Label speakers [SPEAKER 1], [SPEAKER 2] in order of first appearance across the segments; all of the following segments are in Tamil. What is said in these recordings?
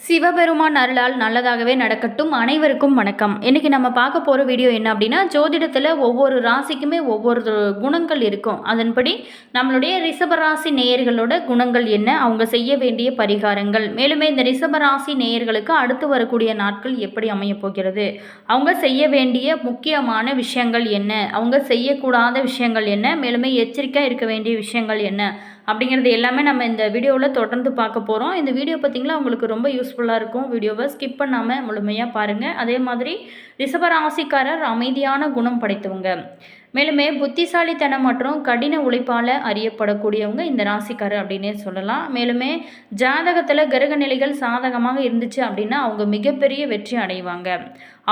[SPEAKER 1] சிவபெருமான் அருளால் நல்லதாகவே நடக்கட்டும். அனைவருக்கும் வணக்கம். இன்னைக்கு நம்ம பார்க்க போகிற வீடியோ என்ன அப்படின்னா, ஜோதிடத்தில் ஒவ்வொரு ராசிக்குமே ஒவ்வொரு குணங்கள் இருக்கும். அதன்படி நம்மளுடைய ரிஷபராசி நேயர்களோட குணங்கள் என்ன, அவங்க செய்ய வேண்டிய பரிகாரங்கள், மேலுமே இந்த ரிஷபராசி நேயர்களுக்கு அடுத்து வரக்கூடிய நாட்கள் எப்படி அமைய போகிறது, அவங்க செய்ய வேண்டிய முக்கியமான விஷயங்கள் என்ன, அவங்க செய்யக்கூடாத விஷயங்கள் என்ன, மேலுமே எச்சரிக்கையாக இருக்க வேண்டிய விஷயங்கள் என்ன அப்படிங்கிறது எல்லாமே நம்ம இந்த வீடியோவில் தொடர்ந்து பார்க்க போகிறோம். இந்த வீடியோ பார்த்திங்களா உங்களுக்கு ரொம்ப யூஸ்ஃபுல்லாக இருக்கும். வீடியோவை ஸ்கிப் பண்ணாமல் முழுமையாக பாருங்கள். அதே மாதிரி ரிஷபராசிக்காரர் அமைதியான குணம் படைத்தவங்க, மேலுமே புத்திசாலித்தனம் மற்றும் கடின உழைப்பால் அறியப்படக்கூடியவங்க இந்த ராசிக்காரர் அப்படின்னே சொல்லலாம். மேலுமே ஜாதகத்தில் கிரக நிலைகள் சாதகமாக இருந்துச்சு அப்படின்னா அவங்க மிகப்பெரிய வெற்றி அடைவாங்க.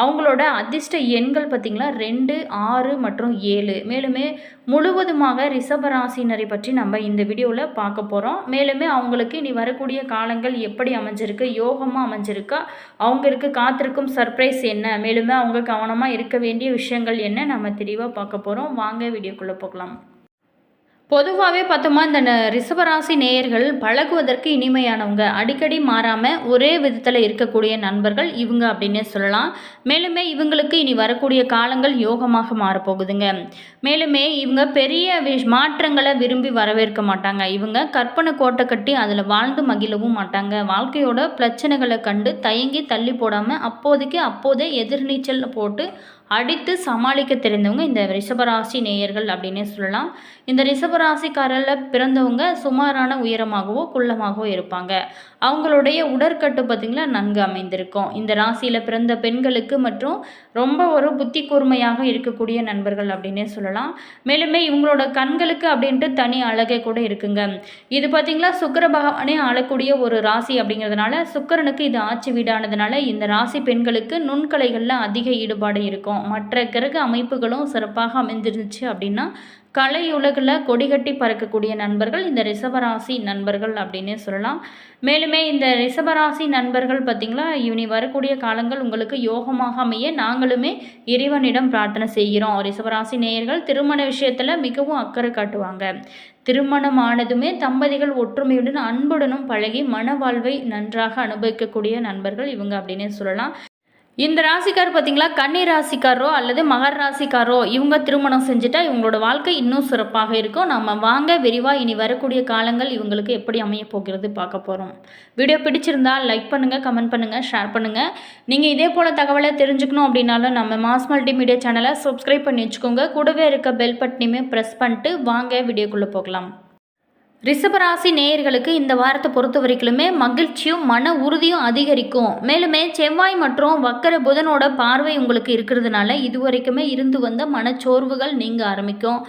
[SPEAKER 1] அவங்களோட அதிர்ஷ்ட எண்கள் பார்த்திங்களா 2, 6 மற்றும் 7. மேலுமே முழுவதுமாக ரிஷபராசினரை பற்றி நம்ம இந்த வீடியோவில் பார்க்க போகிறோம். மேலுமே அவங்களுக்கு இனி வரக்கூடிய காலங்கள் எப்படி அமைஞ்சிருக்கு, யோகமாக அமைஞ்சிருக்கா, அவங்களுக்கு காத்திருக்கும் சர்ப்ரைஸ் என்ன, மேலுமே அவங்க கவனமாக இருக்க வேண்டிய விஷயங்கள் என்ன நம்ம தெளிவாக பார்க்க போகிறோம். வாங்க வீடியோக்குள்ளே போகலாம். பொதுவாகவே பார்த்தோமா, இந்த ரிஷபராசி நேயர்கள் பழகுவதற்கு இனிமையானவங்க, அடிக்கடி மாறாமல் ஒரே விதத்தில் இருக்கக்கூடிய நண்பர்கள் இவங்க அப்படின்னே சொல்லலாம். மேலுமே இவங்களுக்கு இனி வரக்கூடிய காலங்கள் யோகமாக மாறப்போகுதுங்க. மேலுமே இவங்க பெரிய மாற்றங்களை விரும்பி வரவேற்க மாட்டாங்க. இவங்க கற்பனை கோட்டை கட்டி அதில் வாழ்ந்து மகிழவும் மாட்டாங்க. வாழ்க்கையோட பிரச்சனைகளை கண்டு தயங்கி தள்ளி போடாமல் அப்போதே எதிர்நீச்சல் போட்டு அடித்து சமாளிக்க தெரிந்தவங்க இந்த ரிஷபராசி நேயர்கள் அப்படின்னே சொல்லலாம். இந்த ரிஷபராசிக்காரில் பிறந்தவங்க சுமாரான உயரமாகவோ குள்ளமாகவோ இருப்பாங்க. அவங்களுடைய உடற்கட்டு பார்த்திங்களா நன்கு அமைந்திருக்கும். இந்த ராசியில் பிறந்த பெண்களுக்கு மற்றும் ரொம்ப ஒரு புத்தி கூர்மையாக இருக்கக்கூடிய நண்பர்கள் அப்படின்னே சொல்லலாம். மேலுமே இவங்களோட கண்களுக்கு அப்படின்ட்டு தனி அழகே கூட இருக்குங்க. இது பார்த்திங்களா சுக்கிர பகவானே ஆளக்கூடிய ஒரு ராசி அப்படிங்கிறதுனால, சுக்கிரனுக்கு இது ஆட்சி வீடானதுனால இந்த ராசி பெண்களுக்கு நுண்கலைகளில் அதிக ஈடுபாடு இருக்கும். மற்ற கிரக அமைப்புகளும் சிறப்பாக அமைந்திருந்துச்சு அப்படின்னா கலையுலகில் கொடிகட்டி பறக்கக்கூடிய நண்பர்கள் இந்த ரிஷபராசி நண்பர்கள் அப்படின்னே சொல்லலாம். மேலுமே இந்த ரிஷபராசி நண்பர்கள் பார்த்திங்களா இனி வரக்கூடிய காலங்கள் உங்களுக்கு யோகமாக அமைய நாங்களுமே இறைவனிடம் பிரார்த்தனை செய்கிறோம். ரிஷபராசி நேயர்கள் திருமண விஷயத்தில் மிகவும் அக்கறை காட்டுவாங்க. திருமணமானதுமே தம்பதிகள் ஒற்றுமையுடன் அன்புடனும் பழகி மன வாழ்வை நன்றாக அனுபவிக்கக்கூடிய நண்பர்கள் இவங்க அப்படின்னே சொல்லலாம். இந்த ராசிக்கார் பார்த்திங்களா கன்னி ராசிக்காரோ அல்லது மகர ராசிக்காரோ இவங்க திருமணம் செஞ்சுட்டா இவங்களோட வாழ்க்கை இன்னும் சிறப்பாக இருக்கும். நம்ம வாங்க விரிவாக இனி வரக்கூடிய காலங்கள் இவங்களுக்கு எப்படி அமைய போகிறது பார்க்க போகிறோம். வீடியோ பிடிச்சிருந்தால் லைக் பண்ணுங்கள், கமெண்ட் பண்ணுங்கள், ஷேர் பண்ணுங்கள். நீங்கள் இதே போல் தகவலை தெரிஞ்சுக்கணும் அப்படின்னாலும் நம்ம மாஸ் மல்டிமீடியா சேனலை சப்ஸ்கிரைப் பண்ணி வச்சுக்கோங்க. கூடவே இருக்க பெல் பட்டனையுமே ப்ரெஸ் பண்ணிட்டு வாங்க வீடியோக்குள்ளே போகலாம். ரிஷபராசி நேயர்களுக்கு இந்த வாரத்தை பொறுத்த வரைக்குமே மகிழ்ச்சியும் மன உறுதியும் அதிகரிக்கும். மேலுமே செவ்வாய் மற்றும் வக்கர புதனோட பார்வை உங்களுக்கு இருக்கிறதுனால இதுவரைக்குமே இருந்து வந்த மனச்சோர்வுகள் நீங்க ஆரம்பிக்கும்.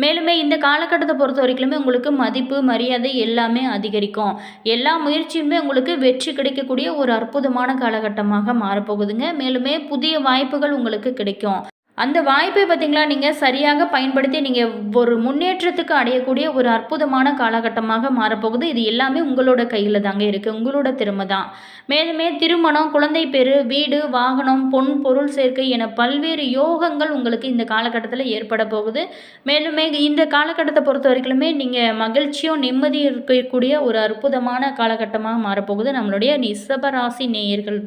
[SPEAKER 1] மேலுமே இந்த காலகட்டத்தை பொறுத்த வரைக்குமே உங்களுக்கு மதிப்பு மரியாதை எல்லாமே அதிகரிக்கும். எல்லா முயற்சியுமே உங்களுக்கு வெற்றி கிடைக்கக்கூடிய ஒரு அற்புதமான காலகட்டமாக மாறப்போகுதுங்க. மேலுமே புதிய வாய்ப்புகள் உங்களுக்கு கிடைக்கும். அந்த வாய்ப்பை பார்த்திங்களா நீங்கள் சரியாக பயன்படுத்தி நீங்கள் ஒரு முன்னேற்றத்துக்கு அடையக்கூடிய ஒரு அற்புதமான காலகட்டமாக மாறப்போகுது. இது எல்லாமே உங்களோட கையில் தாங்க இருக்குது, உங்களோட திறமை தான். மேலுமே திருமணம், குழந்தை பேரு, வீடு, வாகனம், பொன் பொருள் சேர்க்கை என பல்வேறு யோகங்கள் உங்களுக்கு இந்த காலகட்டத்தில் ஏற்பட போகுது. மேலுமே இந்த காலகட்டத்தை பொறுத்த வரைக்குமே நீங்கள் மகிழ்ச்சியும் நிம்மதி இருக்கக்கூடிய ஒரு அற்புதமான காலகட்டமாக மாறப்போகுது நம்மளுடைய ரிஷபராசி நேயர்கள்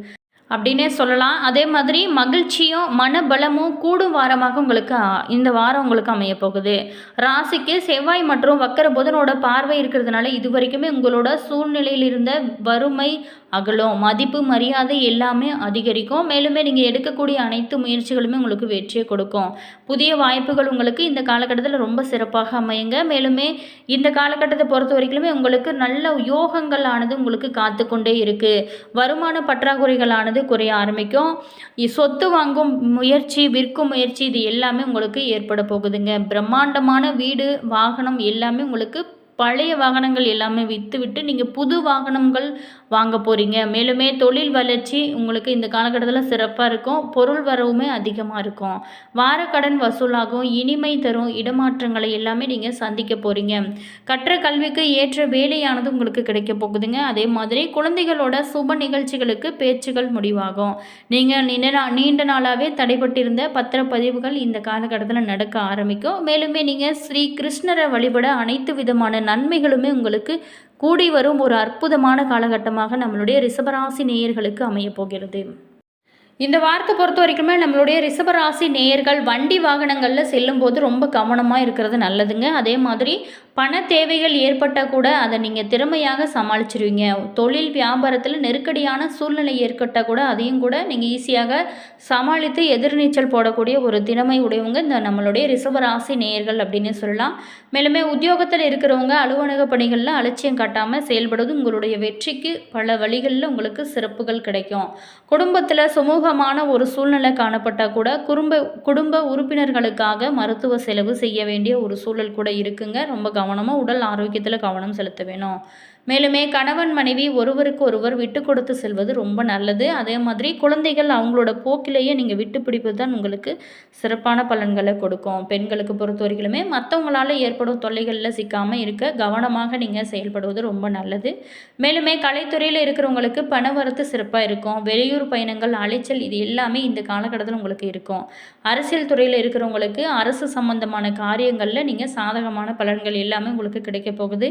[SPEAKER 1] அப்படின்னே சொல்லலாம். அதே மாதிரி மகிழ்ச்சியும் மனபலமும் கூடும் வாரமாக உங்களுக்கு இந்த வாரம் உங்களுக்கு அமைய போகுது. ராசிக்கு செவ்வாய் மற்றும் வக்கர புதனோட பார்வை இருக்கிறதுனால இது வரைக்குமே உங்களோட சூழ்நிலையில் இருந்த வறுமை அகலும், மதிப்பு மரியாதை எல்லாமே அதிகரிக்கும். மேலுமே நீங்கள் எடுக்கக்கூடிய அனைத்து முயற்சிகளுமே உங்களுக்கு வெற்றியை கொடுக்கும். புதிய வாய்ப்புகள் உங்களுக்கு இந்த காலகட்டத்தில் ரொம்ப சிறப்பாக அமையுங்க. மேலுமே இந்த காலகட்டத்தை பொறுத்த வரைக்குமே உங்களுக்கு நல்ல யோகங்களானது உங்களுக்கு காத்து கொண்டே இருக்குது. வருமான பற்றாக்குறைகளானது குறைய ஆரம்பிக்கும். சொத்து வாங்கும் முயற்சி, விற்கும் முயற்சி இது எல்லாமே உங்களுக்கு ஏற்பட போகுதுங்க. பிரம்மாண்டமான வீடு, வாகனம் எல்லாமே உங்களுக்கு பழைய வாகனங்கள் எல்லாமே விற்றுவிட்டு நீங்கள் புது வாகனங்கள் வாங்க போகிறீங்க. மேலுமே தொழில் வளர்ச்சி உங்களுக்கு இந்த காலகட்டத்தில் சிறப்பாக இருக்கும். பொருள் வரவுமே அதிகமாக இருக்கும். வாரக்கடன் வசூலாகும். இனிமை தரும் இடமாற்றங்களை எல்லாமே நீங்கள் சந்திக்க போகிறீங்க. கற்ற கல்விக்கு ஏற்ற வேலையானது உங்களுக்கு கிடைக்க போகுதுங்க. அதே மாதிரி குழந்தைகளோட சுப நிகழ்ச்சிகளுக்கு பேச்சுகள் முடிவாகும். நீங்கள் நீண்ட நாளாகவே தடைபட்டிருந்த பத்திரப்பதிவுகள் இந்த காலகட்டத்தில் நடக்க ஆரம்பிக்கும். மேலுமே நீங்கள் ஸ்ரீ கிருஷ்ணரை வழிபட அனைத்து விதமான நன்மைகளுமே உங்களுக்கு கூடி வரும் ஒரு அற்புதமான காலகட்டமாக நம்மளுடைய ரிஷபராசி நேயர்களுக்கு அமையப் போகிறது. இந்த வாரத்தை பொறுத்த வரைக்குமே நம்மளுடைய ரிஷபராசி நேயர்கள் வண்டி வாகனங்களில் செல்லும்போது ரொம்ப கவனமாக இருக்கிறது நல்லதுங்க. அதே மாதிரி பண தேவைகள் ஏற்பட்டால் கூட அதை நீங்கள் திறமையாக சமாளிச்சிருவீங்க. தொழில் வியாபாரத்தில் நெருக்கடியான சூழ்நிலை ஏற்பட்டால் கூட அதையும் கூட நீங்கள் ஈஸியாக சமாளித்து எதிர்நீச்சல் போடக்கூடிய ஒரு திறமை உடையவங்க இந்த நம்மளுடைய ரிஷபராசி நேயர்கள் அப்படின்னு சொல்லலாம். மேலுமே உத்தியோகத்தில் இருக்கிறவங்க அலுவலக பணிகளில் அலட்சியம் காட்டாமல் செயல்படுவது உங்களுடைய வெற்றிக்கு பல வழிகளில் உங்களுக்கு சிறப்புகள் கிடைக்கும். குடும்பத்தில் சுமூகமான ஒரு சூழ்நிலை காணப்பட்டால் கூட குடும்ப உறுப்பினர்களுக்காக மருத்துவ செலவு செய்ய வேண்டிய ஒரு சூழல் கூட இருக்குங்க. ரொம்ப கவனமாக உடல் ஆரோக்கியத்தில் கவனம் செலுத்த வேணும். மேலுமே கணவன் மனைவி ஒருவருக்கு ஒருவர் விட்டு கொடுத்து செல்வது ரொம்ப நல்லது. அதே மாதிரி குழந்தைகள் அவங்களோட போக்கிலேயே நீங்கள் விட்டு பிடிப்பது தான் உங்களுக்கு சிறப்பான பலன்களை கொடுக்கும். பெண்களுக்கு பொறுத்த வரைக்குமே மற்றவங்களால ஏற்படும் தொல்லைகளில் சிக்காமல் இருக்க கவனமாக நீங்கள் செயல்படுவது ரொம்ப நல்லது. மேலுமே கலைத்துறையில் இருக்கிறவங்களுக்கு பணவரத்து சிறப்பாக இருக்கும். வெளியூர் பயணங்கள், அலைச்சல் இது எல்லாமே இந்த காலகட்டத்தில் உங்களுக்கு இருக்கும். அரசியல் துறையில் இருக்கிறவங்களுக்கு அரசு சம்பந்தமான காரியங்களில் நீங்கள் சாதகமான பலன்கள் எல்லாமே உங்களுக்கு கிடைக்க போகுது.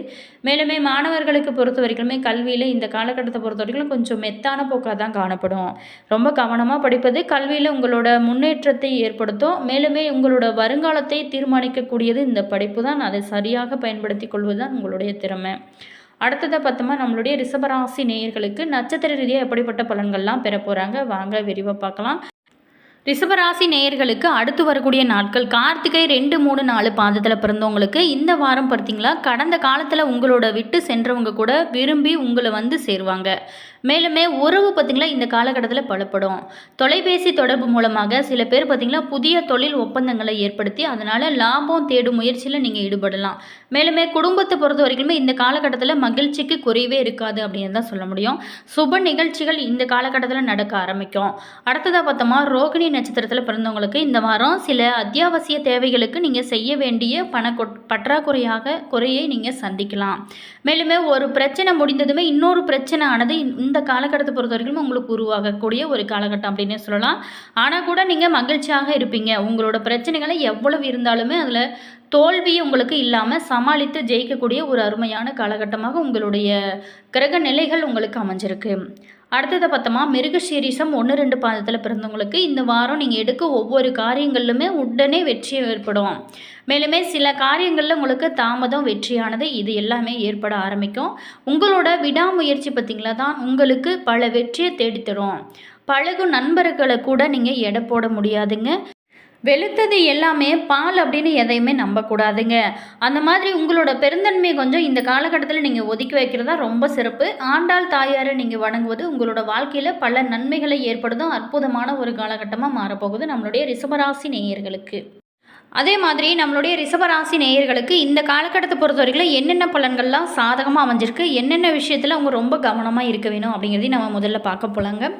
[SPEAKER 1] மேலுமே மாணவர்களுக்கு பொறுத்த வரைக்குமே கல்வியில் இந்த காலகட்டத்தை பொறுத்த வரைக்கும் கொஞ்சம் மெத்தான போக்காக தான் காணப்படும். ரொம்ப கவனமாக படிப்பது கல்வியில் உங்களோட முன்னேற்றத்தை ஏற்படுத்தும். மேலுமே உங்களோட வருங்காலத்தை தீர்மானிக்கக்கூடியது இந்த படிப்பு தான். அதை சரியாக பயன்படுத்தி கொள்வது தான் உங்களுடைய திறமை. அடுத்ததை பார்த்தோமா நம்மளுடைய ரிஷபராசி நேயர்களுக்கு நட்சத்திர ரீதியாக எப்படிப்பட்ட பலன்கள்லாம் பெற போகிறாங்க வாங்க விரிவாக பார்க்கலாம். ரிஷபராசி நேயர்களுக்கு அடுத்து வரக்கூடிய நாட்கள் கார்த்திகை 2, 3, 4 பாதத்தில் பிறந்தவங்களுக்கு இந்த வாரம் பார்த்தீங்களா கடந்த காலத்தில் உங்களோட விட்டு சென்றவங்க கூட விரும்பி உங்களை வந்து சேருவாங்க. மேலுமே உறவு பார்த்திங்களா இந்த காலகட்டத்தில் பலப்படும். தொலைபேசி தொடர்பு மூலமாக சில பேர் பார்த்திங்களா புதிய தொழில் ஒப்பந்தங்களை ஏற்படுத்தி அதனால் லாபம் தேடும் முயற்சியில் நீங்கள் ஈடுபடலாம். மேலுமே குடும்பத்தை பொறுத்த வரைக்குமே இந்த காலகட்டத்தில் மகிழ்ச்சிக்கு குறைவே இருக்காது அப்படின்னு தான் சொல்ல முடியும். சுப நிகழ்ச்சிகள் இந்த காலகட்டத்தில் நடக்க ஆரம்பிக்கும். அடுத்ததாக பார்த்தோமா ரோகிணி நட்சத்திரத்தில் பிறந்தவங்களுக்கு இந்த வாரம் சில அத்தியாவசிய தேவைகளுக்கு நீங்கள் செய்ய வேண்டிய குறையை நீங்கள் சந்திக்கலாம். மேலுமே ஒரு பிரச்சனை முடிந்ததுமே இன்னொரு பிரச்சனை ஆனது இந்த காலகட்டத்தை பொறுத்த வரைக்கும் உங்களுக்கு உருவாகக்கூடிய ஒரு காலகட்டம் அப்படின்னு சொல்லலாம். ஆனால் கூட நீங்கள் மகிழ்ச்சியாக இருப்பீங்க. உங்களோட பிரச்சனைகளை எவ்வளவு இருந்தாலுமே அதில் தோல்வி உங்களுக்கு இல்லாமல் சமாளித்து ஜெயிக்கக்கூடிய ஒரு அருமையான காலகட்டமாக உங்களுடைய கிரக நிலைகள் உங்களுக்கு அமைஞ்சிருக்கு. அடுத்ததை பார்த்தோமா மிருகசீரிஷம் 1, 2 பாதத்தில் பிறந்தவங்களுக்கு இந்த வாரம் நீங்கள் எடுக்க ஒவ்வொரு காரியங்களிலுமே உடனே வெற்றி ஏற்படும். மேலுமே சில காரியங்களில் உங்களுக்கு தாமதம் வெற்றியானது இது எல்லாமே ஏற்பட ஆரம்பிக்கும். உங்களோட விடாமுயற்சி பார்த்திங்களா தான் உங்களுக்கு பல வெற்றியை தேடித்தரும். பழகும் நண்பர்களை கூட நீங்கள் எடை போட முடியாதுங்க. வெளுத்தது எல்லாமே பால் அப்படின்னு எதையுமே நம்பக்கூடாதுங்க. அந்த மாதிரி உங்களோட பெருந்தன்மையை கொஞ்சம் இந்த காலகட்டத்தில் நீங்கள் ஒதுக்கி வைக்கிறதா ரொம்ப சிறப்பு. ஆண்டாள் தாயாரை நீங்கள் வணங்குவது உங்களோட வாழ்க்கையில் பல நன்மைகளை ஏற்படுத்தும் அற்புதமான ஒரு காலகட்டமாக மாறப்போகுது நம்மளுடைய ரிஷபராசி நேயர்களுக்கு. அதே மாதிரி நம்மளுடைய ரிஷபராசி நேயர்களுக்கு இந்த காலகட்டத்தை பொறுத்த வரைக்கும் என்னென்ன பலன்கள்லாம் சாதகமாக அமைஞ்சிருக்கு, என்னென்ன விஷயத்தில் அவங்க ரொம்ப கவனமாக இருக்க வேணும் அப்படிங்கிறதையும் நம்ம முதல்ல பார்க்க போலாங்க.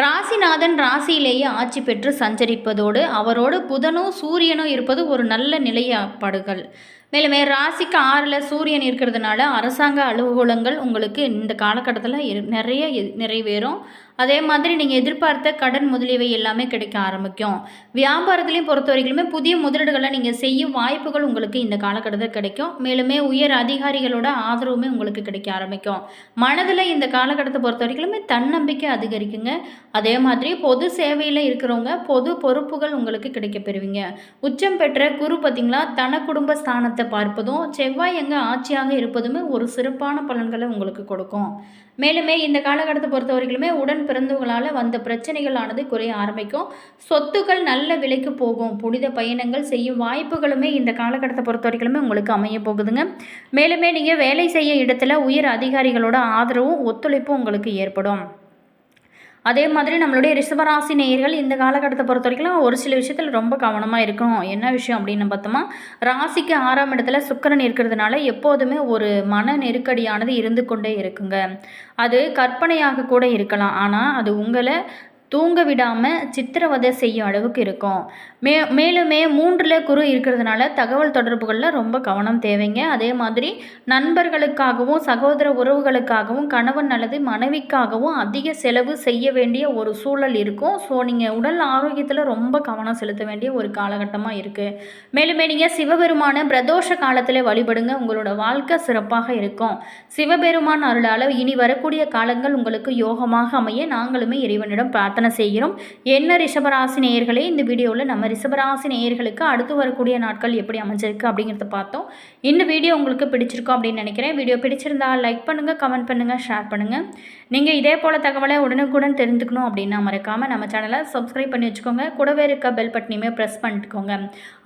[SPEAKER 1] ராசிநாதன் ராசியிலேயே ஆட்சி பெற்று சஞ்சரிப்பதோடு அவரோடு புதனும் சூரியனும் இருப்பது ஒரு நல்ல நிலைப்பாடுகள். மேலுமே ராசிக்கு 6ல் சூரியன் இருக்கிறதுனால அரசாங்க அலுவலகங்கள் உங்களுக்கு இந்த காலகட்டத்தில் நிறைய நிறைவேறும். அதே மாதிரி நீங்கள் எதிர்பார்த்த கடன் முதலியவை எல்லாமே கிடைக்க ஆரம்பிக்கும். வியாபாரத்துலேயும் பொறுத்த வரைக்குமே புதிய முதலீடுகளை நீங்கள் செய்யும் வாய்ப்புகள் உங்களுக்கு இந்த காலகட்டத்தில் கிடைக்கும். மேலுமே உயர் அதிகாரிகளோட ஆதரவுமே உங்களுக்கு கிடைக்க ஆரம்பிக்கும். மனதில் இந்த காலகட்டத்தை பொறுத்த வரைக்குமே தன்னம்பிக்கை அதிகரிக்குங்க. அதே மாதிரி பொது சேவையில் இருக்கிறவங்க பொது பொறுப்புகள் உங்களுக்கு கிடைக்க பெறுவீங்க. உச்சம் பெற்ற குரு பார்த்திங்களா தன குடும்ப ஸ்தானத்தை பார்ப்பதும் செவ்வாய் எங்கே ஆட்சியாக இருப்பதுமே ஒரு சிறப்பான பலன்களை உங்களுக்கு கொடுக்கும். மேலுமே இந்த காலகட்டத்தை பொறுத்த வரைக்குமே உடன் பிறந்தவங்களால் வந்த பிரச்சனைகளானது குறைய ஆரம்பிக்கும். சொத்துக்கள் நல்ல விலைக்கு போகும். புனித பயணங்கள் செய்யும் வாய்ப்புகளுமே இந்த காலகட்டத்தை பொறுத்த வரைக்குமே உங்களுக்கு அமைய போகுதுங்க. மேலுமே நீங்கள் வேலை செய்ய இடத்துல உயர் அதிகாரிகளோட ஆதரவும் ஒத்துழைப்பும் உங்களுக்கு ஏற்படும். அதே மாதிரி நம்மளுடைய ரிஷபராசி நேயர்கள் இந்த காலகட்டத்தை பொறுத்த வரைக்கும் ஒரு சில விஷயத்தில் ரொம்ப கவனமாக இருக்கணும். என்ன விஷயம் அப்படின்னு பார்த்தோமா ராசிக்கு 6ஆம் இடத்துல சுக்கிரன் இருக்கிறதுனால எப்போதுமே ஒரு மன நெருக்கடியானது இருந்து கொண்டே இருக்குங்க. அது கற்பனையாக கூட இருக்கலாம். ஆனால் அது உங்களை தூங்க விடாமல் சித்திரவதை செய்யும் அளவுக்கு இருக்கும். மேலுமே 3ல் குரு இருக்கிறதுனால தகவல் தொடர்புகளில் ரொம்ப கவனம் தேவைங்க. அதே மாதிரி நண்பர்களுக்காகவும் சகோதர உறவுகளுக்காகவும் கணவன் அல்லது மனைவிக்காகவும் அதிக செலவு செய்ய வேண்டிய ஒரு சூழல் இருக்கும். ஸோ நீங்கள் உடல் ஆரோக்கியத்தில் ரொம்ப கவனம் செலுத்த வேண்டிய ஒரு காலகட்டமாக இருக்குது. மேலுமே நீங்கள் சிவபெருமான பிரதோஷ காலத்தில் வழிபடுங்க. உங்களோட வாழ்க்கை சிறப்பாக இருக்கும். சிவபெருமான் அருளால் இனி வரக்கூடிய காலங்கள் உங்களுக்கு யோகமாக அமைய நாங்களுமே இறைவனிடம் பிரார்த்தனை செய்கிறோம். என்ன ரிஷபராசி நேயர்களே, இந்த வீடியோவில் நம்ம ரிஷபராசி நேயர்களுக்கு அடுத்து வரக்கூடிய நாட்கள் எப்படி அமைஞ்சிருக்கு அப்படிங்கிறத பார்த்தோம். இந்த வீடியோ உங்களுக்கு பிடிச்சிருக்கும் அப்படின்னு நினைக்கிறேன். வீடியோ பிடிச்சிருந்தா லைக் பண்ணுங்கள், கமெண்ட் பண்ணுங்கள், ஷேர் பண்ணுங்கள். நீங்கள் இதே போல் தகவலை உடனுக்குடன் தெரிஞ்சுக்கணும் அப்படின்னா மறக்காமல் நம்ம சேனலை சப்ஸ்கிரைப் பண்ணி வச்சுக்கோங்க. கூடவே இருக்க பெல் பட்டனையுமே ப்ரெஸ் பண்ணிட்டுக்கோங்க.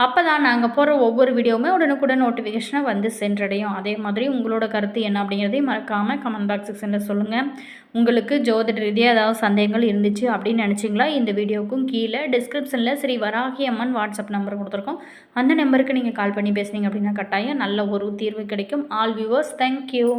[SPEAKER 1] அப்போ தான் நாங்கள் போடுற ஒவ்வொரு வீடியோவுமே உடனுக்குடன் நோட்டிஃபிகேஷனை வந்து சென்றடையும். அதே மாதிரி உங்களோட கருத்து என்ன அப்படிங்கிறதையும் மறக்காமல் கமெண்ட் பாக்ஸ் செக்ஷனில் சொல்லுங்கள். உங்களுக்கு ஜோதிட ரீதியாக ஏதாவது சந்தேகங்கள் இருந்துச்சு அப்படின்னு நினச்சிங்களா, இந்த வீடியோவுக்கும் கீழே டிஸ்கிரிப்ஷனில் ஸ்ரீ வராகி அம்மன் வாட்ஸ்அப் நம்பர் கொடுத்துருக்கோம். அந்த நம்பருக்கு நீங்கள் கால் பண்ணி பேசுனீங்க அப்படின்னா கட்டாயம் நல்ல ஒரு தீர்வு கிடைக்கும். All viewers, thank you.